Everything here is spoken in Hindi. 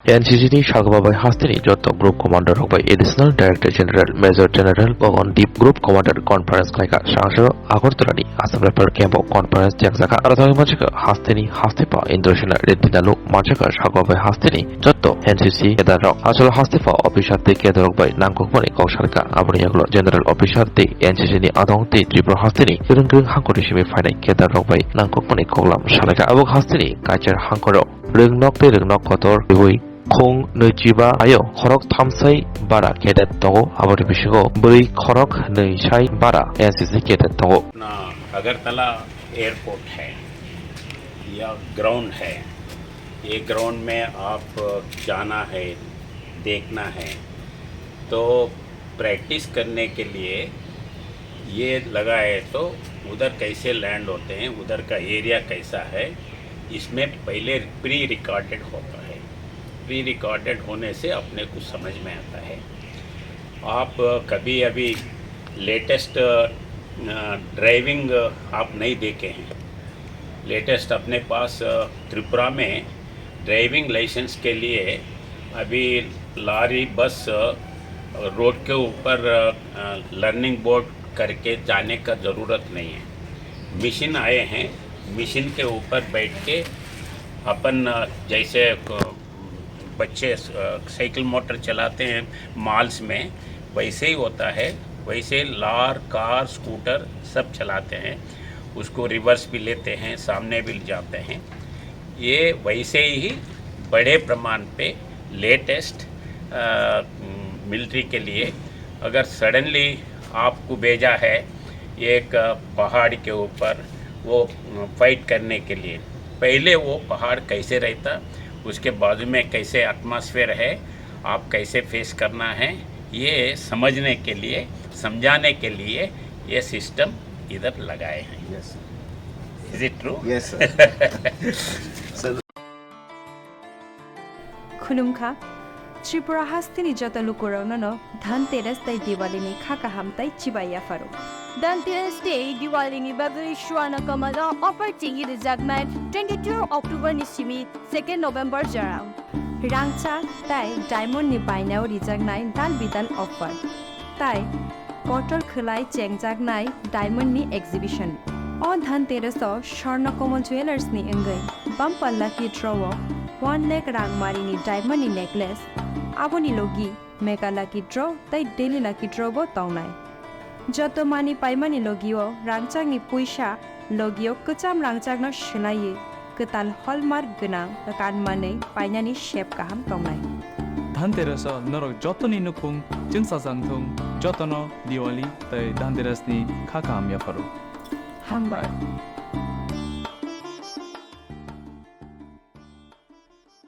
NCCD Shagbabai Hastini Jotto Group Commander Hobai Additional Director General Major General Gogon Deep Group Commander Conference Kaika Shangshiro Agortolani Assam Rapper Campo Conference Jaksaka Aratami Machika Hastini Hastipa Indonesia Redinalu Machaka Shagbabai Hastini Jotto NCC Kedarok Asal Hastipa Official Te Kedarok by Nangkokmani Koksharka Abuniaglo General Official Te NCC ni Adong Te Tripur Hastini Kurung Hankorishimi Fine Kedarok by Nangkokmani Koglam Shalaka Abok Hastini Kacher Hankoro Rungnok Te Rungnok Kotor Bui Kong Nujiba Ayo Korok Tamsai Bara Kedat Togo Abori Bishigo Bui Korok Nuishai Bara NCC Kedat Togo अपना अगरतला एयरपोर्ट है या ग्राउंड है। ये ग्राउंड में आप जाना है, देखना है, तो प्रैक्टिस करने के लिए ये लगा है। तो उधर कैसे लैंड होते हैं, उधर का एरिया कैसा है, इसमें पहले प्री रिकॉर्डेड होता है। प्री रिकॉर्डेड होने से अपने को समझ में आता है। आप कभी अभी लेटेस्ट ड्राइविंग आप नहीं देखे हैं। लेटेस्ट अपने पास त्रिपुरा में ड्राइविंग लाइसेंस के लिए अभी लारी बस रोड के ऊपर लर्निंग बोर्ड करके जाने का ज़रूरत नहीं है। मशीन आए हैं, मशीन के ऊपर बैठ के अपन जैसे बच्चे साइकिल मोटर चलाते हैं मॉल्स में, वैसे ही होता है। वैसे लार कार स्कूटर सब चलाते हैं, उसको रिवर्स भी लेते हैं, सामने भी जाते हैं। ये वैसे ही बड़े प्रमाण पे लेटेस्ट मिलिट्री के लिए अगर सडनली आपको भेजा है एक पहाड़ के ऊपर वो फाइट करने के लिए, पहले वो पहाड़ कैसे रहता, उसके बाजू में कैसे एटमॉस्फेयर है, आप कैसे फेस करना है, ये समझने के लिए, समझाने के लिए ये सिस्टम इधर लगाए हैं। Yes. Is it true? Yes, sir. खुनुमखा त्रिपुरा हास्तिनी जत लुकुराउनो धनतेरस तै दिवालीनि खाका हामताइ चिबाया फारो धनतेरस डे दिवालीनि बागै शुआना कमला अपर्टिंग इ जगमाय 22 अक्टोबर निसिमी 2 नोभेम्बर जरां रांचा ताइ डायमंड नि बायनाव रिजागनाय दाल बिदाल अफार ताइ कटल खलाय चेंगजागनाय डायमंड नि एक्जिबिशन अ धनतेरस स्वर्ण कमल ज्वेलर्स नि अंगै बमपल्ला की ड्रव 1 लाख रांगमारिनि डायमंड नि नेकलेस आबोनि लोगी मेगा लाकी ड्र ताइ डेली लाकी ड्र बो तौनाय जतो मानि पाइमानि लोगियो रांचांनि पुइसा लोगियो कचाम रांचांनो शिलाये कताल हलमार्क गोनां कानमानै पाइनानि शेप गाहाम तौनाय धनतेरस नरक जतनि नुखुं जिंसाजांथुं जतनो दिवाली तै धनतेरसनि खाका हामया फारो हामबाय।